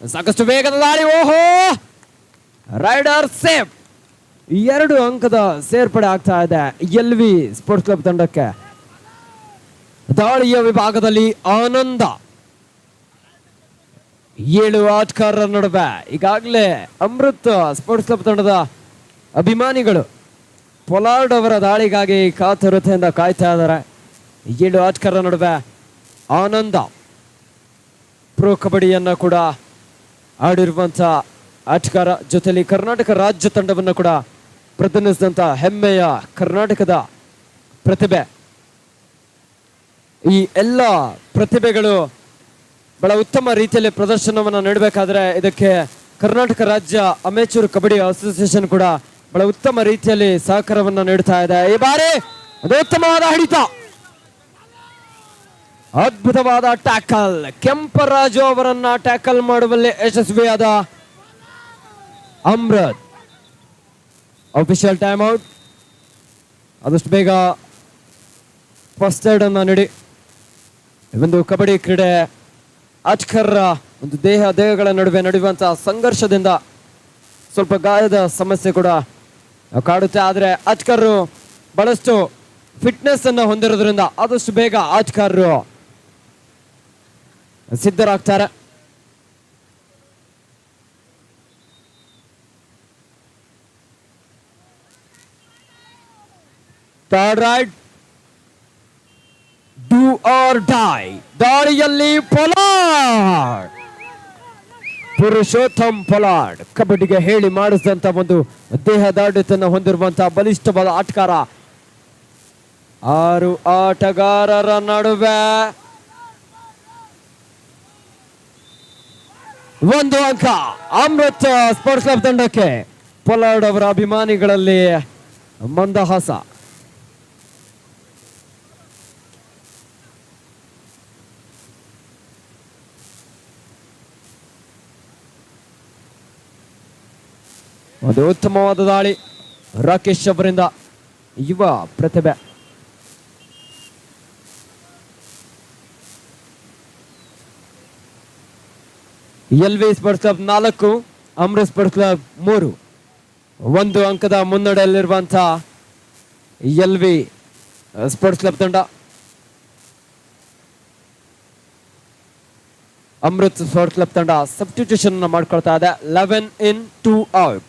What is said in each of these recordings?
ಸಾಕಷ್ಟು ವೇಗದ ದಾಳಿ. ಓಹೋ, ರೈಡರ್ ಸೇಫ್. 2 ಅಂಕದ ಸೇರ್ಪಡೆ ಆಗ್ತಾ ಇದೆ LV ಸ್ಪೋರ್ಟ್ಸ್ ಕ್ಲಬ್ ತಂಡಕ್ಕೆ. ದಾಳಿಯ ವಿಭಾಗದಲ್ಲಿ ಆನಂದ. 7 ಆಟಗಾರರ ನಡುವೆ ಈಗಾಗಲೇ ಅಮೃತ್ ಸ್ಪೋರ್ಟ್ಸ್ ಕ್ಲಬ್ ತಂಡದ ಅಭಿಮಾನಿಗಳು ಪೊಲಾರ್ಡ್ ಅವರ ದಾಳಿಗಾಗಿ ಕಾತುರತೆಯಿಂದ ಕಾಯ್ತಾ ಇದ್ದಾರೆ. 7 ಆಟಗಾರರ ನಡುವೆ ಆನಂದ ಪ್ರೋ ಕಬಡ್ಡಿಯನ್ನ ಕೂಡ ಆಡಿರುವಂತ ಆಟಗಾರ, ಜೊತೆಲಿ ಕರ್ನಾಟಕ ರಾಜ್ಯ ತಂಡವನ್ನು ಕೂಡ ಪ್ರತಿನಿಧಿಸಿದಂತ ಹೆಮ್ಮೆಯ ಕರ್ನಾಟಕದ ಪ್ರತಿಭೆ. ಈ ಎಲ್ಲ ಪ್ರತಿಭೆಗಳು ಬಹಳ ಉತ್ತಮ ರೀತಿಯಲ್ಲಿ ಪ್ರದರ್ಶನವನ್ನು ನೀಡಬೇಕಾದ್ರೆ ಇದಕ್ಕೆ ಕರ್ನಾಟಕ ರಾಜ್ಯ ಅಮೇಚೂರ್ ಕಬಡ್ಡಿ ಅಸೋಸಿಯೇಷನ್ ಕೂಡ ಬಹಳ ಉತ್ತಮ ರೀತಿಯಲ್ಲಿ ಸಹಕಾರವನ್ನು ನೀಡ್ತಾ ಇದೆ. ಈ ಬಾರಿ ಅದು ಉತ್ತಮವಾದ ಹಿಡಿತ, ಅದ್ಭುತವಾದ ಟ್ಯಾಕಲ್. ಕೆಂಪರಾಜು ಅವರನ್ನ ಟ್ಯಾಕಲ್ ಮಾಡುವಲ್ಲಿ ಯಶಸ್ವಿಯಾದ ಅಮೃತ್. Official time out. ಆದಷ್ಟು ಬೇಗ ಫಸ್ಟ್ ಏಡ್ ಅನ್ನ ನೀಡಿ. ಒಂದು ಕಬಡ್ಡಿ ಕ್ರೀಡೆ ಆಟಗಾರರ ಒಂದು ದೇಹಗಳ ನಡುವೆ ನಡೆಯುವಂತಹ ಸಂಘರ್ಷದಿಂದ ಸ್ವಲ್ಪ ಗಾಯದ ಸಮಸ್ಯೆ ಕೂಡ ಕಾಡುತ್ತೆ. ಆದರೆ ಆಟಗಾರರು ಬಹಳಷ್ಟು ಫಿಟ್ನೆಸ್ ಅನ್ನು ಹೊಂದಿರೋದ್ರಿಂದ ಆದಷ್ಟು ಬೇಗ ಆಟಗಾರರು ಸಿದ್ಧರಾಗ್ತಾರೆ. Third raid, do or die. ದಾಳಿಯಲ್ಲಿ ಪೊಲಾರ್ಡ್, ಪುರುಷೋತ್ತಮ್ ಪೊಲಾರ್ಡ್ ಕಬಡ್ಡಿಗೆ ಹೇಳಿ ಮಾಡಿಸಿದಂತ ಒಂದು ದೇಹದಾಢ್ಯತೆಯನ್ನು ಹೊಂದಿರುವಂತಹ ಬಲಿಷ್ಠವಾದ ಆಟಗಾರ. 6 ಆಟಗಾರರ ನಡುವೆ 1 ಅಂಕ ಅಮೃತ್ ಸ್ಪೋರ್ಟ್ಸ್ ಕ್ಲಬ್ ತಂಡಕ್ಕೆ. ಪೊಲಾರ್ಡ್ ಅವರ ಅಭಿಮಾನಿಗಳಲ್ಲಿ ಮಂದಹಾಸ. ಒಂದು ಉತ್ತಮವಾದ ದಾಳಿ ರಾಕೇಶ್ ಅವರಿಂದ, ಯುವ ಪ್ರತಿಭೆ. LV sports club 4, Amrit sports club 3. 1 ಅಂಕದ ಮುನ್ನಡೆಯಲ್ಲಿರುವಂತಹ LV ಸ್ಪೋರ್ಟ್ಸ್ ಕ್ಲಬ್ ತಂಡ. ಅಮೃತ್ ಸ್ಪೋರ್ಟ್ಸ್ ಕ್ಲಬ್ ತಂಡ ಸಬ್ಸ್ಟಿಟ್ಯೂಷನ್ ಮಾಡ್ಕೊಳ್ತಾ ಇದೆ. 11 in 2 out.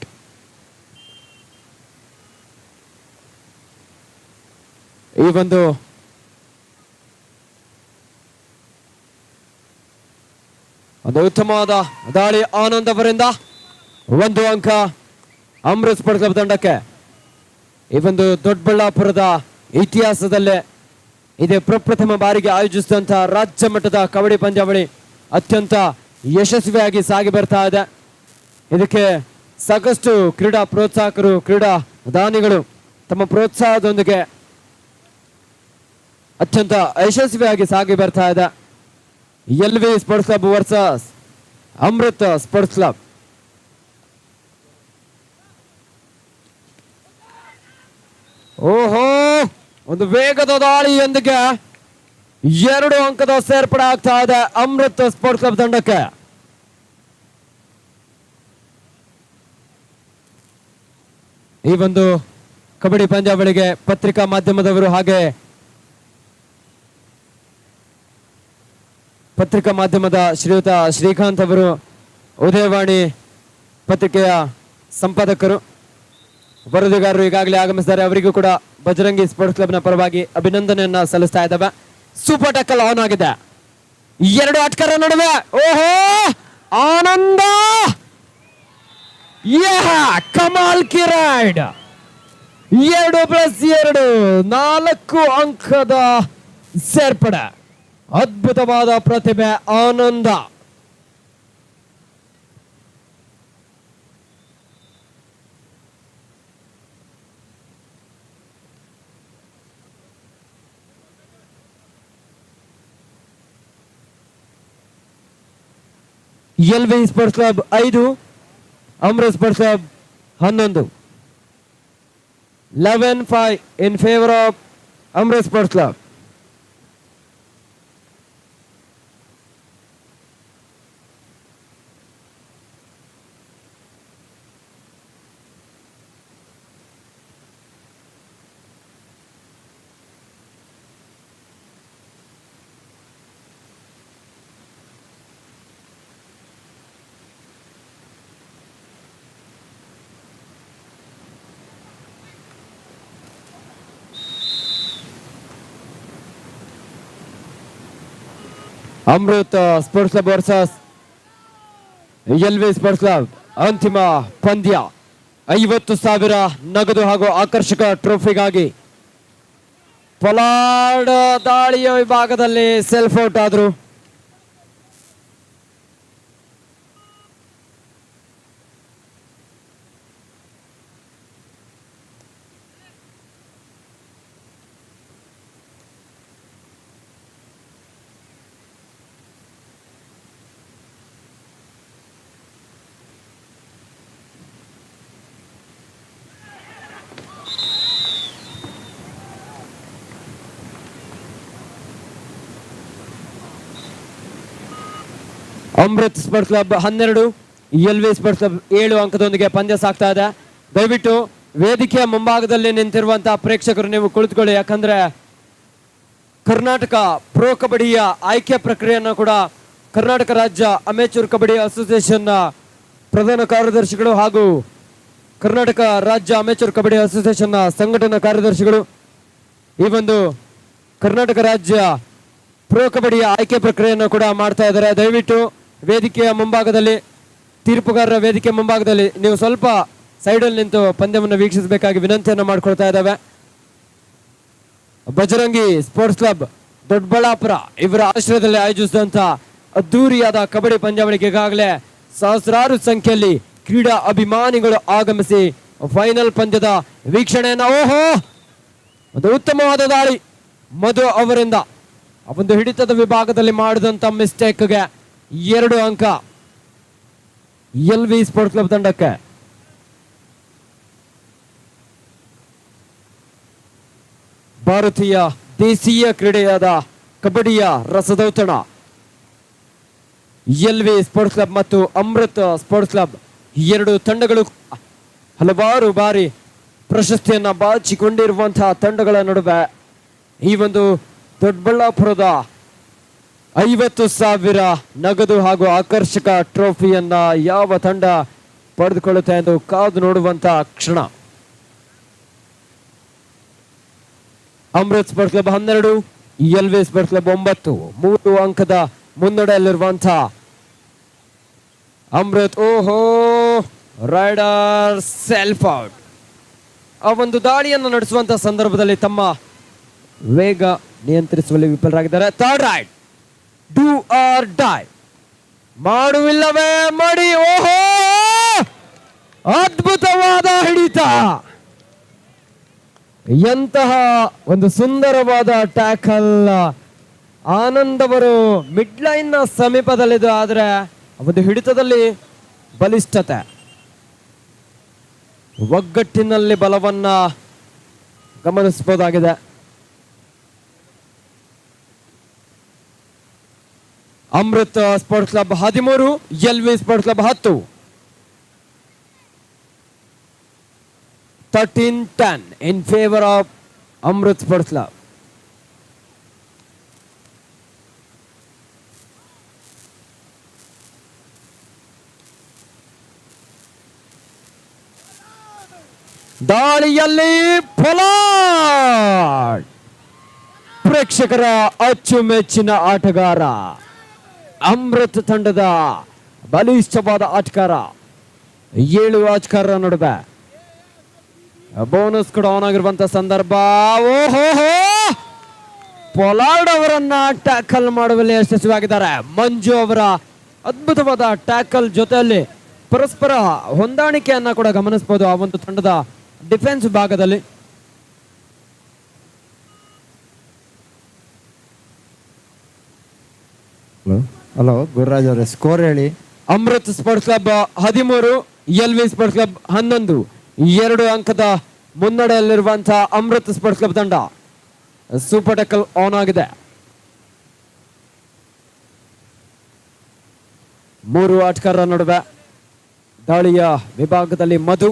ಈ ಒಂದು ಉತ್ತಮವಾದ ದಾಳಿ ಆನಂದ್ ಅವರಿಂದ. 1 ಅಂಕ ಅಮೃತ್ ಸ್ಪೋರ್ಟ್ಸ್ ಕ್ಲಬ್ ತಂಡಕ್ಕೆ. ಈ ಒಂದು ದೊಡ್ಡಬಳ್ಳಾಪುರದ ಇತಿಹಾಸದಲ್ಲೇ ಇದೇ ಪ್ರಪ್ರಥಮ ಬಾರಿಗೆ ಆಯೋಜಿಸಿದಂತಹ ರಾಜ್ಯ ಮಟ್ಟದ ಕಬಡ್ಡಿ ಪಂದ್ಯಾವಳಿ ಅತ್ಯಂತ ಯಶಸ್ವಿಯಾಗಿ ಸಾಗಿ ಬರ್ತಾ ಇದೆ. ಇದಕ್ಕೆ ಸಾಕಷ್ಟು ಕ್ರೀಡಾ ಪ್ರೋತ್ಸಾಹಕರು, ಕ್ರೀಡಾ ದಾನಿಗಳು ತಮ್ಮ ಪ್ರೋತ್ಸಾಹದೊಂದಿಗೆ ಅತ್ಯಂತ ಯಶಸ್ವಿಯಾಗಿ ಸಾಗಿ ಬರ್ತಾ ಇದೆ. LV sports club versus Amrit sports club. ಓಹೋ, ಒಂದು ವೇಗದ ದಾಳಿಯೊಂದಿಗೆ 2 ಅಂಕದ ಸೇರ್ಪಡೆ ಆಗ್ತಾ ಇದೆ ಅಮೃತ್ ಸ್ಪೋರ್ಟ್ಸ್ ಕ್ಲಬ್ ತಂಡಕ್ಕೆ. ಈ ಒಂದು ಕಬಡ್ಡಿ ಪಂದ್ಯಾವಳಿಗೆ ಪತ್ರಿಕಾ ಮಾಧ್ಯಮದವರು ಹಾಗೆ ಪತ್ರಿಕಾ ಮಾಧ್ಯಮದ ಶ್ರೀಯುತ ಶ್ರೀಕಾಂತ್ ಅವರು, ಉದಯವಾಣಿ ಪತ್ರಿಕೆಯ ಸಂಪಾದಕರು, ವರದಿಗಾರರು ಈಗಾಗಲೇ ಆಗಮಿಸಿದ್ದಾರೆ. ಅವರಿಗೂ ಕೂಡ ಬಜರಂಗಿ ಸ್ಪೋರ್ಟ್ಸ್ ಕ್ಲಬ್ನ ಪರವಾಗಿ ಅಭಿನಂದನೆಯನ್ನ ಸಲ್ಲಿಸ್ತಾ ಇದ್ದಾವೆ. ಸೂಪರ್ ಟ್ಯಾಕಲ್ ಆನ್ ಆಗಿದೆ 2 ಆಟಗಾರರ ನಡುವೆ. ಓಹೋ, ಆನಂದ, ಕಮಾಲ್ ಕಿ ರೈಡ್. 2+2 4 ಅಂಕದ ಸೇರ್ಪಡೆ. ಅದ್ಭುತವಾದ ಪ್ರತಿಭೆ ಆನಂದ. LV sports club 5, Amrit sports club 11. 11-5 in favor of Amrit Sports Club. Amrit sports club versus LV sports club ಅಂತಿಮ ಪಂದ್ಯ. 50,000 ನಗದು ಹಾಗೂ ಆಕರ್ಷಕ ಟ್ರೋಫಿಗಾಗಿ ಪೊಲಾರ್ಡ್ ದಾಳಿಯ ವಿಭಾಗದಲ್ಲಿ ಸೆಲ್ಫ್ ಔಟ್ ಆದ್ರು. Amrit sports club 12, LV sports club 7 ಅಂಕದೊಂದಿಗೆ ಪಂದ್ಯ ಸಾಗ್ತಾ ಇದೆ. ದಯವಿಟ್ಟು ವೇದಿಕೆಯ ಮುಂಭಾಗದಲ್ಲಿ ನಿಂತಿರುವಂತಹ ಪ್ರೇಕ್ಷಕರು ನೀವು ಕುಳಿತುಕೊಳ್ಳಿ. ಯಾಕಂದ್ರೆ ಕರ್ನಾಟಕ ಪ್ರೋ ಕಬಡ್ಡಿಯ ಆಯ್ಕೆ ಪ್ರಕ್ರಿಯೆಯನ್ನು ಕೂಡ ಕರ್ನಾಟಕ ರಾಜ್ಯ ಅಮೇಚೂರ್ ಕಬಡ್ಡಿ ಅಸೋಸಿಯೇಷನ್ ಪ್ರಧಾನ ಕಾರ್ಯದರ್ಶಿಗಳು ಹಾಗೂ ಕರ್ನಾಟಕ ರಾಜ್ಯ ಅಮೇಚೂರ್ ಕಬಡ್ಡಿ ಅಸೋಸಿಯೇಷನ್ ಸಂಘಟನಾ ಕಾರ್ಯದರ್ಶಿಗಳು ಈ ಒಂದು ಕರ್ನಾಟಕ ರಾಜ್ಯ ಪ್ರೋ ಕಬಡ್ಡಿಯ ಆಯ್ಕೆ ಪ್ರಕ್ರಿಯೆಯನ್ನು ಕೂಡ ಮಾಡ್ತಾ ಇದ್ದಾರೆ. ದಯವಿಟ್ಟು ವೇದಿಕೆಯ ಮುಂಭಾಗದಲ್ಲಿ, ತೀರ್ಪುಗಾರರ ವೇದಿಕೆ ಮುಂಭಾಗದಲ್ಲಿ ನೀವು ಸ್ವಲ್ಪ ಸೈಡಲ್ಲಿ ನಿಂತು ಪಂದ್ಯವನ್ನು ವೀಕ್ಷಿಸಬೇಕಾಗಿ ವಿನಂತಿಯನ್ನು ಮಾಡಿಕೊಳ್ತಾ ಇದ್ದಾವೆ. ಬಜರಂಗಿ ಸ್ಪೋರ್ಟ್ಸ್ ಕ್ಲಬ್ ದೊಡ್ಡಬಳ್ಳಾಪುರ ಇವರ ಆಶ್ರಯದಲ್ಲಿ ಆಯೋಜಿಸಿದಂತಹ ಅದ್ದೂರಿಯಾದ ಕಬಡ್ಡಿ ಪಂದ್ಯಾವಳಿಗೆ ಈಗಾಗಲೇ ಸಹಸ್ರಾರು ಸಂಖ್ಯೆಯಲ್ಲಿ ಕ್ರೀಡಾ ಅಭಿಮಾನಿಗಳು ಆಗಮಿಸಿ ಫೈನಲ್ ಪಂದ್ಯದ ವೀಕ್ಷಣೆಯನ್ನು ಒಂದು ಉತ್ತಮವಾದ ದಾಳಿ ಮಧು ಅವರಿಂದ ಒಂದು ಹಿಡಿತದ ವಿಭಾಗದಲ್ಲಿ ಮಾಡಿದಂತ ಮಿಸ್ಟೇಕ್ಗೆ 2 ಅಂಕ ಎಲ್ವಿ ಸ್ಪೋರ್ಟ್ಸ್ ಕ್ಲಬ್ ತಂಡಕ್ಕೆ. ಭಾರತೀಯ ದೇಶೀಯ ಕ್ರೀಡೆಯಾದ ಕಬಡ್ಡಿಯ ರಸದೌತಣ ಎಲ್ವಿ ಸ್ಪೋರ್ಟ್ಸ್ ಕ್ಲಬ್ ಮತ್ತು ಅಮೃತ್ ಸ್ಪೋರ್ಟ್ಸ್ ಕ್ಲಬ್ 2 ತಂಡಗಳು ಹಲವಾರು ಬಾರಿ ಪ್ರಶಸ್ತಿಯನ್ನ ಬಾಚಿಕೊಂಡಿರುವಂತಹ ತಂಡಗಳ ನಡುವೆ ಈ ಒಂದು ದೊಡ್ಡಬಳ್ಳಾಪುರದ 50,000 ನಗದು ಹಾಗೂ ಆಕರ್ಷಕ ಟ್ರೋಫಿಯನ್ನ ಯಾವ ತಂಡ ಪಡೆದುಕೊಳ್ಳುತ್ತೆ ಎಂದು ಕಾದು ನೋಡುವಂತಹ ಕ್ಷಣ. Amrit sports club 12, LV sports club 9, 3 ಅಂಕದ ಮುನ್ನಡೆಯಲ್ಲಿರುವಂತಹ ಅಮೃತ್ ರೈಡರ್ ಸೆಲ್ಫ್ ಔಟ್. ಆ ಒಂದು ದಾಳಿಯನ್ನು ನಡೆಸುವಂತಹ ಸಂದರ್ಭದಲ್ಲಿ ತಮ್ಮ ವೇಗ ನಿಯಂತ್ರಿಸುವಲ್ಲಿ ವಿಫಲರಾಗಿದ್ದಾರೆ. Third raid, do or die, ಮಾಡುವಿಲ್ಲವೇ ಮಾಡಿ. ಅದ್ಭುತವಾದ ಹಿಡಿತ, ಎಂತಹ ಒಂದು ಸುಂದರವಾದ ಟ್ಯಾಕಲ್. ಆನಂದ್ ಅವರು ಮಿಡ್ ಲೈನ್ ನ ಸಮೀಪದಲ್ಲಿದ್ದು, ಆದ್ರೆ ಒಂದು ಹಿಡಿತದಲ್ಲಿ ಬಲಿಷ್ಠತೆ, ಒಗ್ಗಟ್ಟಿನಲ್ಲಿ ಬಲವನ್ನ ಗಮನಿಸಬಹುದಾಗಿದೆ. Amrit sports club 13, LV sports club 10. 13-10 in favor of Amrit Sports Club. ದಾಳಿಯಲ್ಲಿ ಪೊಲಾರ್ಡ್ ಪ್ರೇಕ್ಷಕರ ಅಚ್ಚುಮೆಚ್ಚಿನ ಆಟಗಾರ, ಅಮೃತ್ ತಂಡದ ಬಲಿಷ್ಠವಾದ ಆಟಗಾರ. 7 ಆಟಗಾರರ ನಡುವೆ ಬೋನಸ್ ಕೂಡ ಆನ್ ಆಗಿರುವಂತ ಸಂದರ್ಭ. ಪೊಲಾರ್ಡ್ ಅವರನ್ನ ಟ್ಯಾಕಲ್ ಮಾಡುವಲ್ಲಿ ಯಶಸ್ವಿಯಾಗಿದ್ದಾರೆ. ಮಂಜು ಅವರ ಅದ್ಭುತವಾದ ಟ್ಯಾಕಲ್ ಜೊತೆಯಲ್ಲಿ ಪರಸ್ಪರ ಹೊಂದಾಣಿಕೆಯನ್ನ ಕೂಡ ಗಮನಿಸಬಹುದು ಆ ಒಂದು ತಂಡದ ಡಿಫೆನ್ಸ್ ಭಾಗದಲ್ಲಿ. ಹಲೋ ಗುರುರಾಜ್ ಅವರೇ, ಸ್ಕೋರ್ ಹೇಳಿ. Amrit sports club 13, LV sports club 11. 2 ಅಂಕದ ಮುನ್ನಡೆಯಲ್ಲಿರುವಂತಹ ಅಮೃತ್ ಸ್ಪೋರ್ಟ್ಸ್ ಕ್ಲಬ್ ತಂಡ ಸೂಪರ್ ಟ್ಯಾಕಲ್ ಆನ್ ಆಗಿದೆ. 3 ಆಟಗಾರರ ನಡುವೆ ದಾಳಿಯ ವಿಭಾಗದಲ್ಲಿ ಮಧು.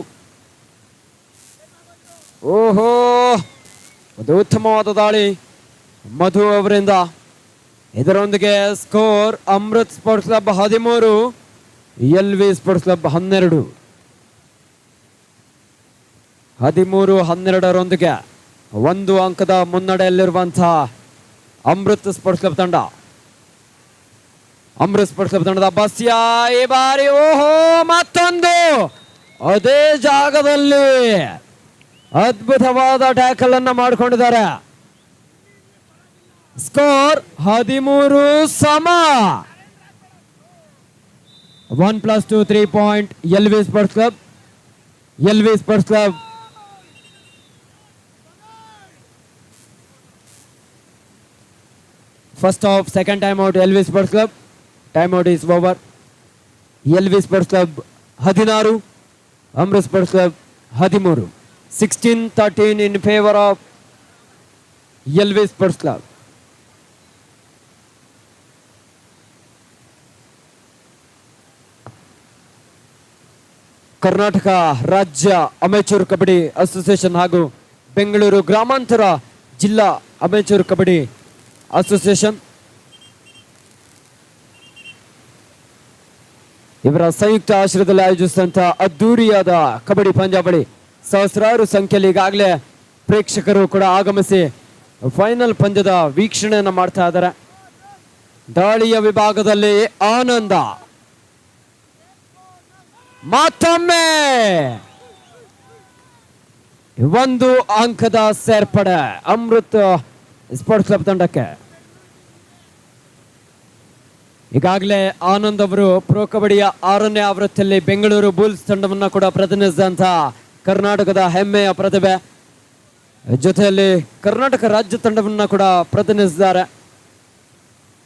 ಒಂದು ಉತ್ತಮವಾದ ದಾಳಿ ಮಧು ಅವರಿಂದ. ಇದರೊಂದಿಗೆ score Amrit sports club 13, LV sports club 12. 13-12 1 ಅಂಕದ ಮುನ್ನಡೆಯಲ್ಲಿರುವಂತಹ ಅಮೃತ್ ಸ್ಪೋರ್ಟ್ಸ್ ಕ್ಲಬ್ ತಂಡ. ಅಮೃತ್ ಸ್ಪೋರ್ಟ್ಸ್ ಕ್ಲಬ್ ತಂಡದ ಬಸ್ಯ ಈ ಬಾರಿ ಓಹೋ ಮತ್ತೊಂದು ಅದೇ ಜಾಗದಲ್ಲಿ ಅದ್ಭುತವಾದ ಟ್ಯಾಕಲ್ ಅನ್ನ ಮಾಡಿಕೊಂಡಿದ್ದಾರೆ. ಸ್ಕೋರ್ 13 ಸಮ. 1+2 3 point L V sports club. L V sports club first half second time out L V sports club. Time out is over. L V sports club 16, Amrit sports club 13. 16-13 in favour of L V sports club. Karnataka ರಾಜ್ಯ amateur kabaddi association ಹಾಗೂ ಬೆಂಗಳೂರು ಗ್ರಾಮಾಂತರ ಜಿಲ್ಲಾ amateur kabaddi association ಇವರ ಸಂಯುಕ್ತ ಆಶ್ರಯದಲ್ಲಿ ಆಯೋಜಿಸಿದಂತಹ ಅದ್ದೂರಿಯಾದ ಕಬಡ್ಡಿ ಪಂದ್ಯಾವಳಿ ಸಹಸ್ರಾರು ಸಂಖ್ಯೆಯಲ್ಲಿ ಈಗಾಗಲೇ ಪ್ರೇಕ್ಷಕರು ಕೂಡ ಆಗಮಿಸಿ ಫೈನಲ್ ಪಂದ್ಯದ ವೀಕ್ಷಣೆಯನ್ನು ಮಾಡ್ತಾ ಇದ್ದಾರೆ. ದಾಳಿಯ ವಿಭಾಗದಲ್ಲಿ ಆನಂದ ಮತ್ತೊಮ್ಮೆ 1 ಅಂಕದ ಸೇರ್ಪಡೆ ಅಮೃತ್ ಸ್ಪೋರ್ಟ್ಸ್ ಕ್ಲಬ್ ತಂಡಕ್ಕೆ. ಈಗಾಗಲೇ ಆನಂದ್ ಅವರು ಪ್ರೊ ಕಬಡ್ಡಿಯ 6ನೇ ಆವೃತ್ತಿಯಲ್ಲಿ ಬೆಂಗಳೂರು ಬುಲ್ಸ್ ತಂಡವನ್ನು ಕೂಡ ಪ್ರತಿನಿಧಿಸಿದಂತಹ ಕರ್ನಾಟಕದ ಹೆಮ್ಮೆಯ ಪ್ರತಿಭೆ. ಜೊತೆಯಲ್ಲಿ ಕರ್ನಾಟಕ ರಾಜ್ಯ ತಂಡವನ್ನು ಕೂಡ ಪ್ರತಿನಿಧಿಸಿದ್ದಾರೆ.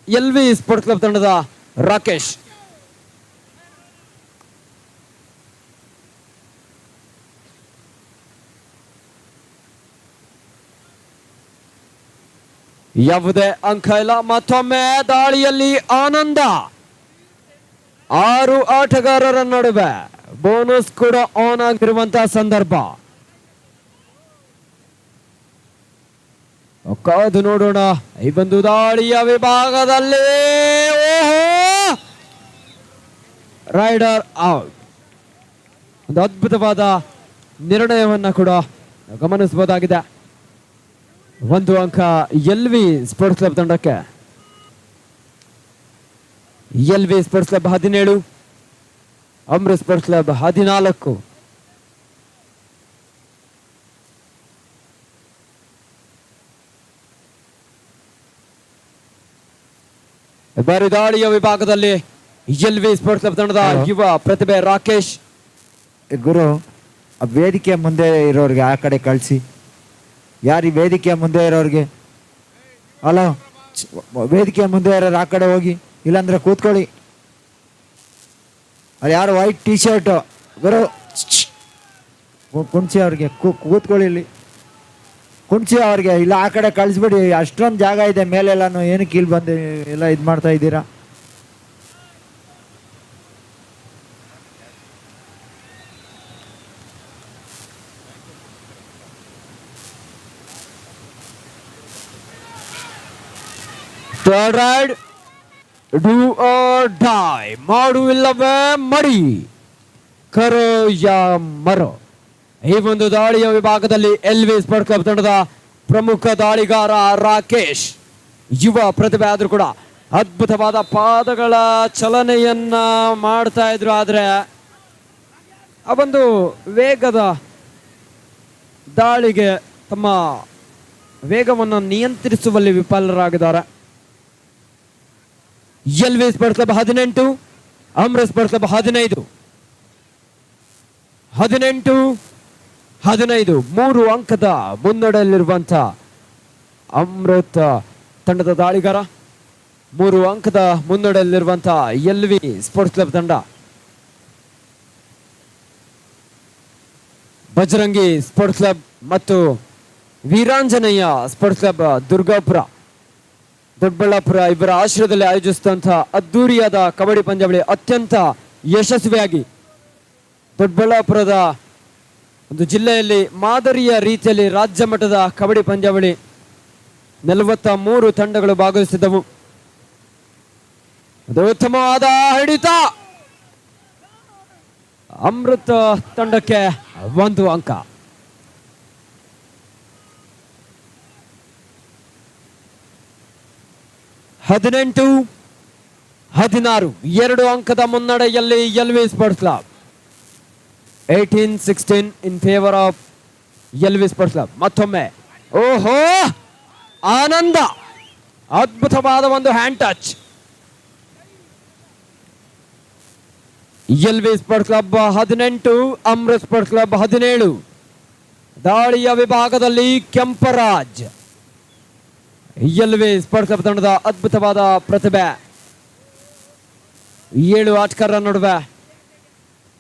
ಎಲ್ ವಿ ಸ್ಪೋರ್ಟ್ಸ್ ಕ್ಲಬ್ ತಂಡದ ರಾಕೇಶ್. ಯಾವುದೇ ಅಂಕ ಇಲ್ಲ. ಮತ್ತೊಮ್ಮೆ ದಾಳಿಯಲ್ಲಿ ಆನಂದ. 6 ಆಟಗಾರರ ನಡುವೆ ಬೋನಸ್ ಕೂಡ ಆನ್ ಆಗಿರುವಂತಹ ಸಂದರ್ಭ. ಕಾದು ನೋಡೋಣ. ಈ ಒಂದು ದಾಳಿಯ ವಿಭಾಗದಲ್ಲಿ ರೈಡರ್ ಔಟ್. ಒಂದು ಅದ್ಭುತವಾದ ನಿರ್ಣಯವನ್ನ ಕೂಡ ಗಮನಿಸಬಹುದಾಗಿದೆ. 1 ಅಂಕ ಎಲ್ ವಿ ಸ್ಪೋರ್ಟ್ಸ್ ಕ್ಲಬ್ ತಂಡಕ್ಕೆ. L V sports club 17, Amrit sports club 14. ಬಾರಿ ದಾಳಿಯ ವಿಭಾಗದಲ್ಲಿ ಎಲ್ ವಿ ಸ್ಪೋರ್ಟ್ಸ್ ಕ್ಲಬ್ ತಂಡದ ಯುವ ಪ್ರತಿಭೆ ರಾಕೇಶ್. ಗುರು, ಆ ವೇದಿಕೆ ಮುಂದೆ ಇರೋರಿಗೆ ಆ ಕಡೆ ಕಳಿಸಿ. ಯಾರು ಈ ವೇದಿಕೆ ಮುಂದೆ ಇರೋರಿಗೆ? ಹಲೋ, ವೇದಿಕೆ ಮುಂದೆ ಇರೋರು ಆ ಕಡೆ ಹೋಗಿ, ಇಲ್ಲಾಂದ್ರೆ ಕೂತ್ಕೊಳ್ಳಿ. ಅಲ್ಲಿ ಯಾರು ವೈಟ್ ಟಿ ಶರ್ಟು ಗುರು, ಕುಣ್ಸಿ ಅವ್ರಿಗೆ, ಕೂತ್ಕೊಳ್ಳಿ ಇಲ್ಲಿ, ಕುಣ್ಸಿ ಅವ್ರಿಗೆ. ಇಲ್ಲ ಆ ಕಡೆ ಕಳಿಸ್ಬಿಡಿ. ಅಷ್ಟೊಂದು ಜಾಗ ಇದೆ ಮೇಲೆಲ್ಲಾನು, ಏನಕ್ಕೆ ಇಲ್ಲಿ ಬಂದು ಎಲ್ಲ ಇದು ಮಾಡ್ತಾ ಇದ್ದೀರಾ? Third raid, do or dye, ಮಾಡು ಇಲ್ಲವೇ ಮಡಿ, ಕರೋ ಯಾ ಮರೋ. ಈ ಒಂದು ದಾಳಿಯ ವಿಭಾಗದಲ್ಲಿ ಎಲ್ ವಿ ಸ್ಪೋರ್ಟ್ಸ್ ಕ್ಲಬ್ ತಂಡದ ಪ್ರಮುಖ ದಾಳಿಗಾರ ರಾಕೇಶ್, ಯುವ ಪ್ರತಿಭೆ ಆದ್ರೂ ಕೂಡ ಅದ್ಭುತವಾದ ಪಾದಗಳ ಚಲನೆಯನ್ನ ಮಾಡ್ತಾ ಇದ್ರು. ಆದ್ರೆ ಆ ಒಂದು ವೇಗದ ದಾಳಿಗೆ ತಮ್ಮ ವೇಗವನ್ನು ನಿಯಂತ್ರಿಸುವಲ್ಲಿ ವಿಫಲರಾಗಿದ್ದಾರೆ. L V sports club 18, Amrit sports club 15. 18-15 3 ಅಂಕದ ಮುನ್ನಡೆಯಲ್ಲಿರುವಂತ ಅಮೃತ್ ತಂಡದ ದಾಳಿಗಾರ, 3 ಅಂಕದ ಮುನ್ನಡೆಯಲ್ಲಿರುವಂತ ಎಲ್ ವಿ ಸ್ಪೋರ್ಟ್ಸ್ ಕ್ಲಬ್ ತಂಡ. ಬಜರಂಗಿ ಸ್ಪೋರ್ಟ್ಸ್ ಕ್ಲಬ್ ಮತ್ತು ವೀರಾಂಜನೇಯ ಸ್ಪೋರ್ಟ್ಸ್ ಕ್ಲಬ್ ದುರ್ಗಾಪುರ, ದೊಡ್ಡಬಳ್ಳಾಪುರ ಇವರ ಆಶ್ರಯದಲ್ಲಿ ಆಯೋಜಿಸಿದಂತಹ ಅದ್ದೂರಿಯಾದ ಕಬಡ್ಡಿ ಪಂದ್ಯಾವಳಿ ಅತ್ಯಂತ ಯಶಸ್ವಿಯಾಗಿ ದೊಡ್ಡಬಳ್ಳಾಪುರದ ಒಂದು ಜಿಲ್ಲೆಯಲ್ಲಿ ಮಾದರಿಯ ರೀತಿಯಲ್ಲಿ ರಾಜ್ಯ ಮಟ್ಟದ ಕಬಡ್ಡಿ ಪಂದ್ಯಾವಳಿ 43 ತಂಡಗಳು ಭಾಗವಹಿಸಿದ್ದವು. ಅದು ಉತ್ತಮವಾದ ಹಿಡಿತ. ಅಮೃತ ತಂಡಕ್ಕೆ 1 ಅಂಕ. 16 2 ಅಂಕದ ಮುನ್ನಡೆಯಲ್ಲಿ LV sports club. 18-16 in favour of LV sports club. ಮತ್ತೊಮ್ಮೆ ಓಹೋ ಆನಂದ, ಅದ್ಭುತವಾದ ಒಂದು hand touch. LV sports club 18, Amrit sports club 17. ದಾಳಿಯ ವಿಭಾಗದಲ್ಲಿ ಕೆಂಪರಾಜ್. ಎಲ್ವಿ ಸ್ಪೋರ್ಟ್ಸ್ ಕ್ಲಬ್ ತಂಡದ ಅದ್ಭುತವಾದ ಪ್ರತಿಭೆ. 7 ಆಟಗಾರರ ನಡುವೆ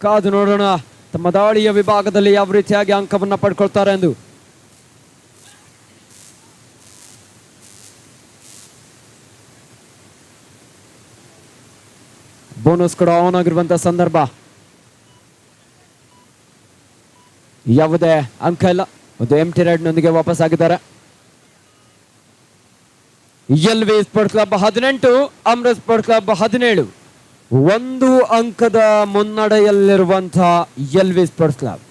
ಕಾದು ನೋಡೋಣ ತಮ್ಮ ದಾಳಿಯ ವಿಭಾಗದಲ್ಲಿ ಯಾವ ರೀತಿಯಾಗಿ ಅಂಕವನ್ನು ಪಡ್ಕೊಳ್ತಾರೆ ಎಂದು. ಬೋನಸ್ ಕೂಡ ಆನ್ ಆಗಿರುವಂತಹ ಸಂದರ್ಭ. ಯಾವುದೇ ಅಂಕ ಇಲ್ಲ, ಒಂದು ಎಂಟಿ ರೈಡ್ನೊಂದಿಗೆ ವಾಪಸ್ ಆಗಿದ್ದಾರೆ. LV sports club 18, Amrit sports club 17. 1 ಅಂಕದ ಮುನ್ನಡೆಯಲ್ಲಿರುವಂತಹ ಎಲ್ವಿ ಸ್ಪೋರ್ಟ್ಸ್ ಕ್ಲಬ್.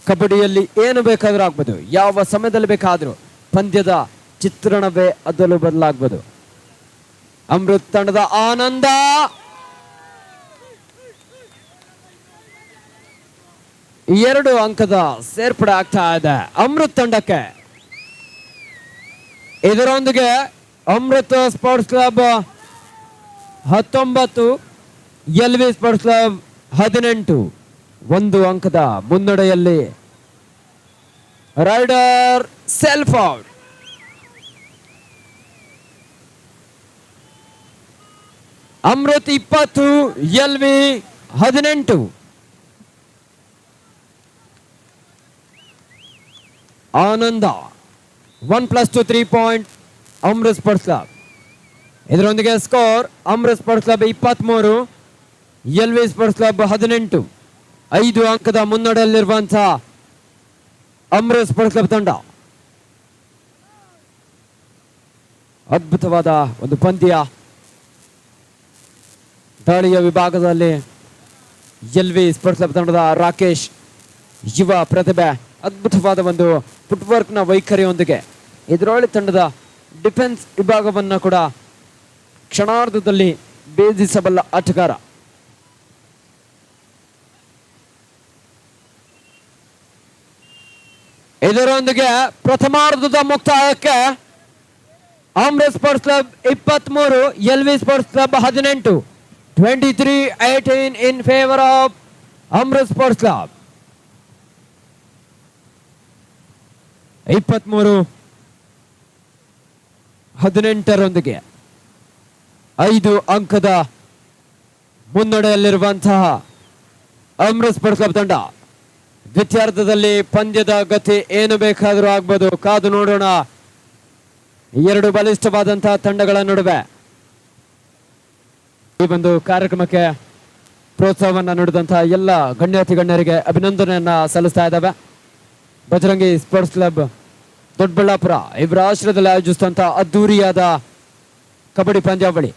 ಕಬಡ್ಡಿಯಲ್ಲಿ ಏನು ಬೇಕಾದ್ರೂ ಆಗ್ಬೋದು, ಯಾವ ಸಮಯದಲ್ಲಿ ಬೇಕಾದ್ರೂ ಪಂದ್ಯದ ಚಿತ್ರಣವೇ ಅದಲು ಬದಲಾಗ್ಬೋದು. ಅಮೃತ್ ತಂಡದ ಆನಂದ, 2 ಅಂಕದ ಸೇರ್ಪಡೆ ಆಗ್ತಾ ಇದೆ ಅಮೃತ್ ತಂಡಕ್ಕೆ. ಇದರೊಂದಿಗೆ Amrit sports club 19, LV sports club 18. 1 ಅಂಕದ ಮುನ್ನಡೆಯಲ್ಲಿ. Raider self out. Amrit 20, LV 18. Ananda 1+2 3 point Amrit sports club. ಇದರೊಂದಿಗೆ score Amrit sports club 23, LV sports club 18. 5 ಅಂಕದ ಮುನ್ನಡೆಯಲ್ಲಿರುವಂತಹ ಅಮೃತ್ ಸ್ಪೋರ್ಟ್ಸ್ ಕ್ಲಬ್ ತಂಡ. ಅದ್ಭುತವಾದ ಒಂದು ಪಂದ್ಯ. ದಾಳಿಯ ವಿಭಾಗದಲ್ಲಿ ಎಲ್ವಿ ಸ್ಪೋರ್ಟ್ಸ್ ಕ್ಲಬ್ ತಂಡದ ರಾಕೇಶ್, ಯುವ ಪ್ರತಿಭೆ, ಅದ್ಭುತವಾದ ಒಂದು ಫುಟ್ವರ್ಕ್ನ ವೈಖರಿಯೊಂದಿಗೆ ಎದುರಾಳಿ ತಂಡದ ಡಿಫೆನ್ಸ್ ವಿಭಾಗವನ್ನು ಕೂಡ ಕ್ಷಣಾರ್ಧದಲ್ಲಿ ಭೇದಿಸಬಲ್ಲ ಆಟಗಾರ. ಇದರೊಂದಿಗೆ ಪ್ರಥಮಾರ್ಧದ ಮುಕ್ತಾಯಕ್ಕೆ Amrit sports club 23, LV sports club 18. 23-18 in favour of Amrit sports club. 23-18 5 ಅಂಕದ ಮುನ್ನಡೆಯಲ್ಲಿರುವಂತಹ ಅಮೃತ್ ಸ್ಪೋರ್ಟ್ಸ್ ಕ್ಲಬ್ ತಂಡ. ದ್ವಿತೀಯಾರ್ಧದಲ್ಲಿ ಪಂದ್ಯದ ಗತಿ ಏನು ಬೇಕಾದರೂ ಆಗ್ಬೋದು, ಕಾದು ನೋಡೋಣ. 2 ಬಲಿಷ್ಠವಾದಂತಹ ತಂಡಗಳ ನಡುವೆ ಈ ಒಂದು ಕಾರ್ಯಕ್ರಮಕ್ಕೆ ಪ್ರೋತ್ಸಾಹವನ್ನ ನೀಡಿದಂತಹ ಎಲ್ಲ ಗಣ್ಯಾತಿ ಗಣ್ಯರಿಗೆ ಅಭಿನಂದನೆಯನ್ನ ಸಲ್ಲಿಸ್ತಾ ಇದ್ದಾವೆ. ಬಜರಂಗಿ ಸ್ಪೋರ್ಟ್ಸ್ ಕ್ಲಬ್ ದೊಡ್ಡಬಳ್ಳಾಪುರ ಇವರ ಆಶ್ರಯದಲ್ಲಿ ಆಯೋಜಿಸಿದಂತಹ ಅದ್ದೂರಿಯಾದ ಕಬಡ್ಡಿ ಪಂದ್ಯಾವಳಿ.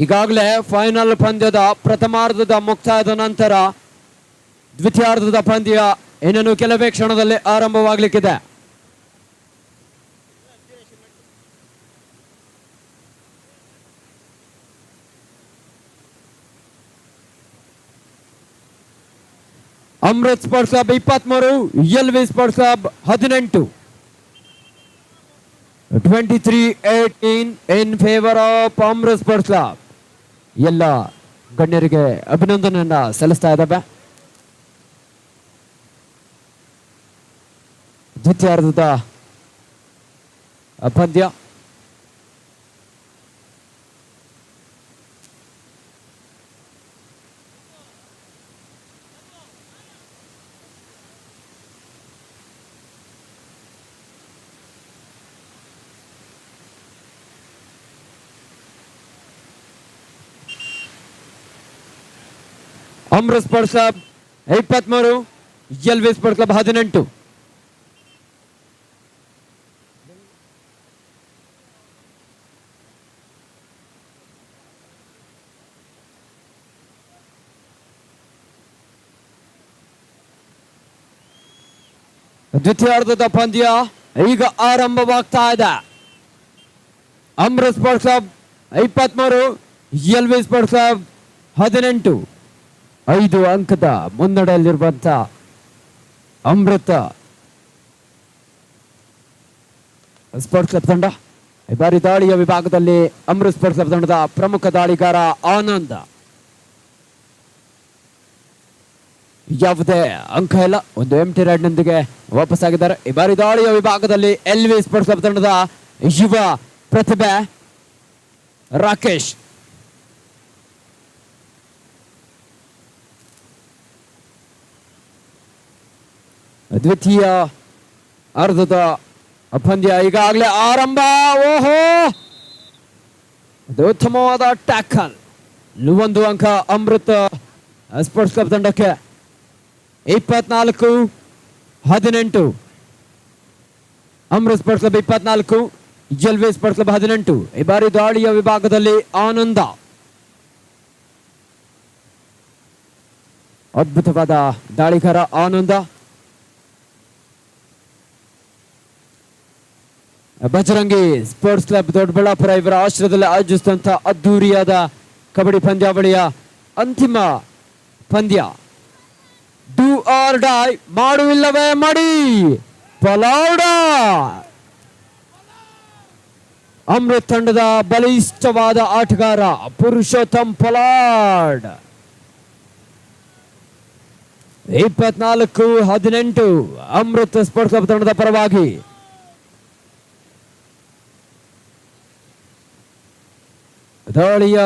ಈಗಾಗಲೇ ಫೈನಲ್ ಪಂದ್ಯದ ಪ್ರಥಮಾರ್ಧದ ಮುಕ್ತಾಯದ ನಂತರ ದ್ವಿತೀಯಾರ್ಧದ ಪಂದ್ಯ ಇನ್ನೇನು ಕೆಲವೇ ಕ್ಷಣದಲ್ಲಿ ಆರಂಭವಾಗಲಿಕ್ಕಿದೆ. Amrit sports club 23, LV sports club 18. 23-18 in favour of Amrit sports club. ಎಲ್ಲ ಗಣ್ಯರಿಗೆ ಅಭಿನಂದನೆಯನ್ನ ಸಲ್ಲಿಸ್ತಾ ಇದ್ದಾವೆ. ದ್ವಿತೀಯಾರ್ಧದ ಪಂದ್ಯ. Amrit sports club 23, LV sports club 18. ದ್ವಿತೀಯಾರ್ಧದ ಪಂದ್ಯ ಈಗ ಆರಂಭವಾಗ್ತಾ ಇದೆ. Amrit sports club 23 L V sports club 18. 5 ಅಂಕದ ಮುನ್ನಡೆಯಲ್ಲಿರುವಂತ ಅಮೃತ ಸ್ಪೋರ್ಟ್ಸ್ ಕ್ಲಬ್ ತಂಡ. ಈ ಬಾರಿ ದಾಳಿಯ ವಿಭಾಗದಲ್ಲಿ ಅಮೃತ ಸ್ಪೋರ್ಟ್ಸ್ ಕ್ಲಬ್ ತಂಡದ ಪ್ರಮುಖ ದಾಳಿಗಾರ ಆನಂದ. ಯಾವುದೇ ಅಂಕ ಇಲ್ಲ, ಒಂದು ಎಂಟಿ ರೈಡ್ ನೊಂದಿಗೆ ವಾಪಸ್ ಆಗಿದ್ದಾರೆ. ಈ ಬಾರಿ ದಾಳಿಯ ವಿಭಾಗದಲ್ಲಿ ಎಲ್ ವಿ ಸ್ಪೋರ್ಟ್ಸ್ ಕ್ಲಬ್ ತಂಡದ ಯುವ ಪ್ರತಿಭೆ ರಾಕೇಶ್. ದ್ವಿತೀಯ ಅರ್ಧದ ಪಂದ್ಯ ಈಗಾಗಲೇ ಆರಂಭ. ಓಹೋ, ಅದು ಉತ್ತಮವಾದ ಟ್ಯಾಕಲ್. 1 ಅಂಕ ಅಮೃತ ಸ್ಪೋರ್ಟ್ಸ್ ಕ್ಲಬ್ ತಂಡಕ್ಕೆ. 24-18 Amrita sports club 24, L V sports club 18. ಈ ಬಾರಿ ದಾಳಿಯ ವಿಭಾಗದಲ್ಲಿ ಆನಂದ. ಅದ್ಭುತವಾದ ದಾಳಿಗಾರ ಆನಂದ. ಬಜರಂಗಿ ಸ್ಪೋರ್ಟ್ಸ್ ಕ್ಲಬ್ ದೊಡ್ಡಬಳ್ಳಾಪುರ ಇವರ ಆಶ್ರಯದಲ್ಲಿ ಆಯೋಜಿಸಿದಂತ ಅದ್ದೂರಿಯಾದ ಕಬಡ್ಡಿ ಪಂದ್ಯಾವಳಿಯ ಅಂತಿಮ ಪಂದ್ಯ. ಡೂ ಆರ್ ಡೈ, ಮಾಡುವಿಲ್ಲವೇ ಮಾಡಿ, ಪಲಾವ್ಡ. ಅಮೃತ್ ತಂಡದ ಬಲಿಷ್ಠವಾದ ಆಟಗಾರ ಪುರುಷೋತ್ತಮ್ ಪಲಾಡ್. 24-18 ಅಮೃತ್ ಸ್ಪೋರ್ಟ್ಸ್ ಕ್ಲಬ್ ತಂಡದ ಪರವಾಗಿ. ದಾಳಿಯ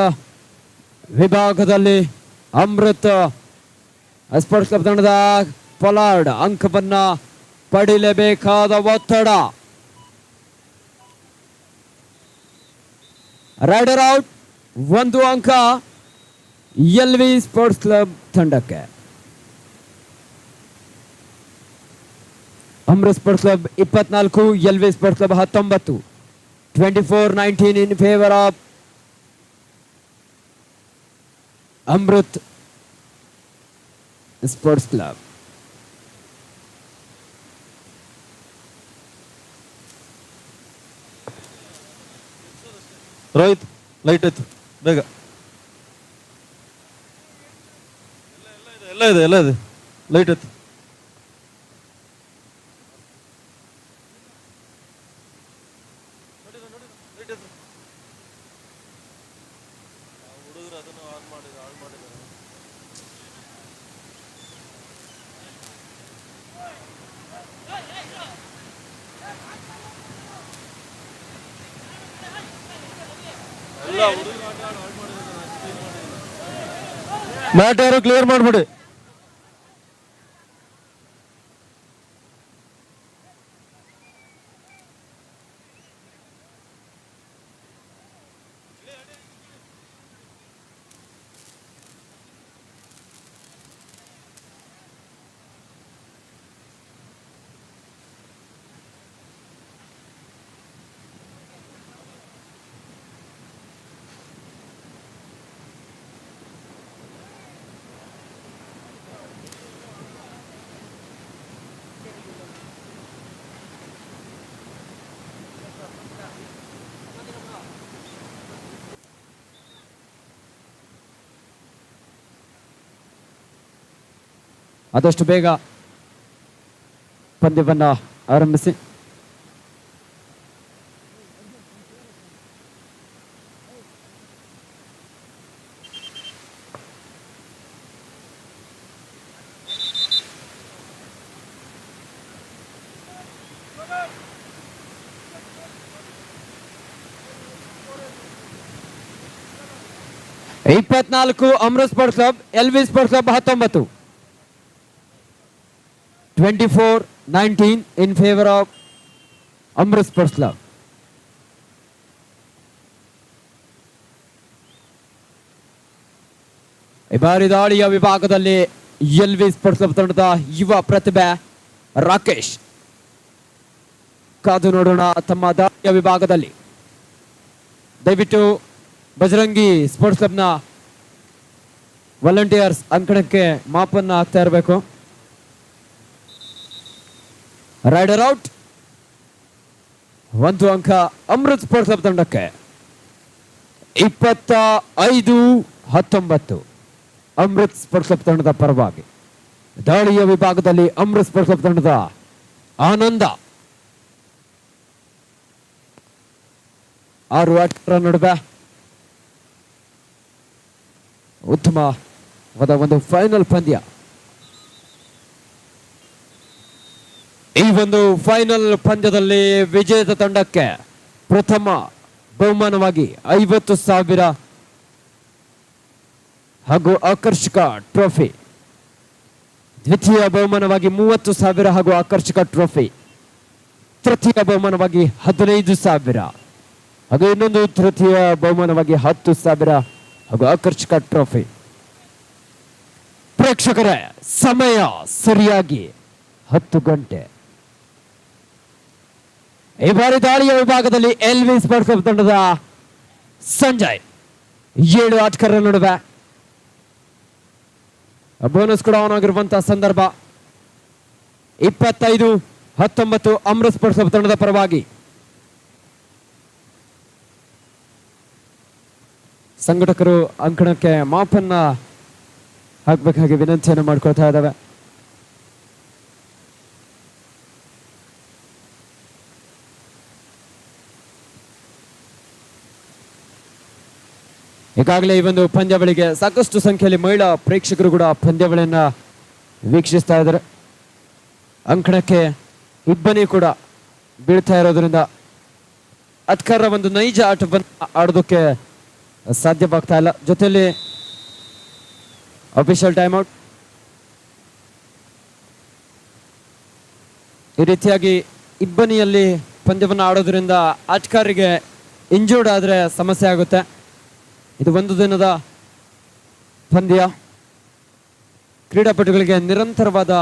ವಿಭಾಗದಲ್ಲಿ ಅಮೃತ್ ಸ್ಪೋರ್ಟ್ಸ್ ಕ್ಲಬ್ ತಂಡದ ಪಲಾರ್ಡ್ ಅಂಕವನ್ನ ಪಡಿಲೇಬೇಕಾದ ಒತ್ತಡ. Rider out. 1 ಅಂಕ ಎಲ್ ವಿ ಸ್ಪೋರ್ಟ್ಸ್ ಕ್ಲಬ್ ತಂಡಕ್ಕೆ. Amrit sports club 24, L V sports club 19. 24-19 in favour of Amrit sports club. Rohit, light ಎತ್ತು ಬೇಗ. ಎಲ್ಲ ಇದೆ ಲೈಟ್ ಎತ್ತು. ಮ್ಯಾಟ್ ಯಾರು ಕ್ಲಿಯರ್ ಮಾಡ್ಬಿಡಿ. ಆದಷ್ಟು ಬೇಗ ಪಂದ್ಯವನ್ನ ಆರಂಭಿಸಿ. ಇಪ್ಪತ್ನಾಲ್ಕು Amrit sports club, L V sports club 19. 24-19 in favor of Amrit Sports Club. ಈ ಬಾರಿ ದಾಳಿಯ ವಿಭಾಗದಲ್ಲಿ ಎಲ್ ವಿ ಸ್ಪೋರ್ಟ್ಸ್ ಕ್ಲಬ್ ತಂಡದ ಯುವ ಪ್ರತಿಭೆ ರಾಕೇಶ್. ಕಾದು ನೋಡೋಣ ತಮ್ಮ ದಾಳಿಯ ವಿಭಾಗದಲ್ಲಿ. ದಯವಿಟ್ಟು ಬಜರಂಗಿ ಸ್ಪೋರ್ಟ್ಸ್ ಕ್ಲಬ್ನ ವಾಲಂಟಿಯರ್ಸ್ ಅಂಕಣಕ್ಕೆ ಮಾಪನ್ನ ಹಾಕ್ತಾ ಇರಬೇಕು. Rider out. 1 ಅಂಕ ಅಮೃತ್ ಸ್ಪೋರ್ಟ್ಸ್ ಕ್ಲಬ್ ತಂಡಕ್ಕೆ. 25-19 ಅಮೃತ್ ಸ್ಪೋರ್ಟ್ಸ್ ಕ್ಲಬ್ ತಂಡದ ಪರವಾಗಿ. ದಾಳಿಯ ವಿಭಾಗದಲ್ಲಿ ಅಮೃತ್ ಸ್ಪೋರ್ಟ್ಸ್ ಕ್ಲಬ್ ತಂಡದ ಆನಂದ 6 ಆಟಗಾರರ ನಡುವೆ ಉತ್ತಮವಾದ ಒಂದು ಫೈನಲ್ ಪಂದ್ಯ. ಈ ಒಂದು ಫೈನಲ್ ಪಂದ್ಯದಲ್ಲಿ ವಿಜೇತ ತಂಡಕ್ಕೆ ಪ್ರಥಮ ಬಹುಮಾನವಾಗಿ 50,000 ಹಾಗೂ ಆಕರ್ಷಕ ಟ್ರೋಫಿ, ದ್ವಿತೀಯ ಬಹುಮಾನವಾಗಿ 30,000 ಹಾಗೂ ಆಕರ್ಷಕ ಟ್ರೋಫಿ, ತೃತೀಯ ಬಹುಮಾನವಾಗಿ 15,000 ಹಾಗೂ ಇನ್ನೊಂದು ತೃತೀಯ ಬಹುಮಾನವಾಗಿ 10,000 ಹಾಗೂ ಆಕರ್ಷಕ ಟ್ರೋಫಿ. ಪ್ರೇಕ್ಷಕರೇ, ಸಮಯ ಸರಿಯಾಗಿ 10 ಗಂಟೆ. ಈ ಬಾರಿ ದಾಳಿಯ ವಿಭಾಗದಲ್ಲಿ LV ಸ್ಪೋರ್ಟ್ಸ್ ಕ್ಲಬ್ ತಂಡದ ಸಂಜಯ್ 7 ಆಟಗಾರರ ನಡುವೆ ಬೋನಸ್ ಕೂಡ ಆನ್ ಆಗಿರುವಂತಹ ಸಂದರ್ಭ. 25-19 ಅಮೃತ್ ಸ್ಪೋರ್ಟ್ಸ್ ಕ್ಲಬ್ ತಂಡದ ಪರವಾಗಿ. ಸಂಘಟಕರು ಅಂಕಣಕ್ಕೆ ಮಾಪನ್ನ ಹಾಕಬೇಕಾಗಿ ವಿನಂತಿಯನ್ನು ಮಾಡ್ಕೊಳ್ತಾ ಇದ್ದಾವೆ. ಈಗಾಗಲೇ ಈ ಒಂದು ಪಂದ್ಯಾವಳಿಗೆ ಸಾಕಷ್ಟು ಸಂಖ್ಯೆಯಲ್ಲಿ ಮಹಿಳಾ ಪ್ರೇಕ್ಷಕರು ಕೂಡ ಪಂದ್ಯಾವಳಿಯನ್ನ ವೀಕ್ಷಿಸ್ತಾ ಇದ್ದಾರೆ. ಅಂಕಣಕ್ಕೆ ಇಬ್ಬನಿ ಕೂಡ ಬೀಳ್ತಾ ಇರೋದ್ರಿಂದ ಅತ್ಕರ ಒಂದು ನೈಜ ಆಟವನ್ನು ಆಡೋದಕ್ಕೆ ಸಾಧ್ಯವಾಗ್ತಾ ಇಲ್ಲ. ಜೊತೆಯಲ್ಲಿ ಅಫಿಷಿಯಲ್ ಟೈಮ್ ಔಟ್. ಈ ರೀತಿಯಾಗಿ ಇಬ್ಬನಿಯಲ್ಲಿ ಪಂದ್ಯವನ್ನು ಆಡೋದ್ರಿಂದ ಆಟಗಾರರಿಗೆ ಇಂಜೂರ್ಡ್ ಆದರೆ ಸಮಸ್ಯೆ ಆಗುತ್ತೆ. ಇದು ಒಂದು ದಿನದ ಪಂದ್ಯ. ಕ್ರೀಡಾಪಟುಗಳಿಗೆ ನಿರಂತರವಾದ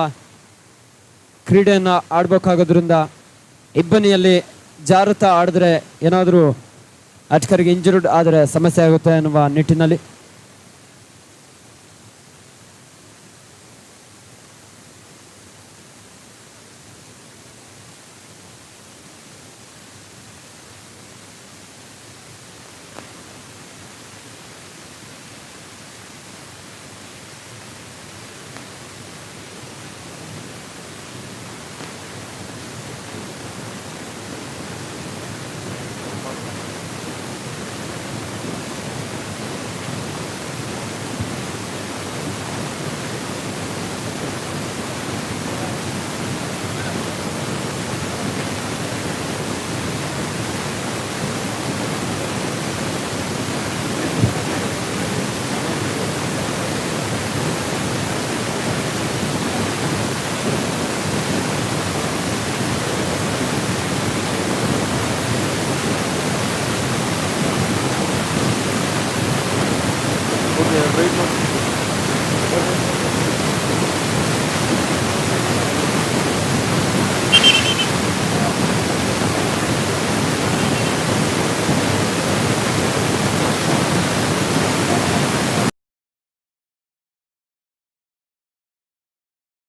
ಕ್ರೀಡೆಯನ್ನು ಆಡಬೇಕಾಗೋದ್ರಿಂದ ಇಬ್ಬನಿಯಲ್ಲಿ ಜಾರುತ್ತಾ ಆಡಿದ್ರೆ ಏನಾದರೂ ಆಟಗಾರರಿಗೆ ಇಂಜೂರ್ಡ್ ಆದರೆ ಸಮಸ್ಯೆ ಆಗುತ್ತೆ ಎನ್ನುವ ನಿಟ್ಟಿನಲ್ಲಿ ಓಕೆ, ವೆಯ್ಟ್ ಮಾಡಿ.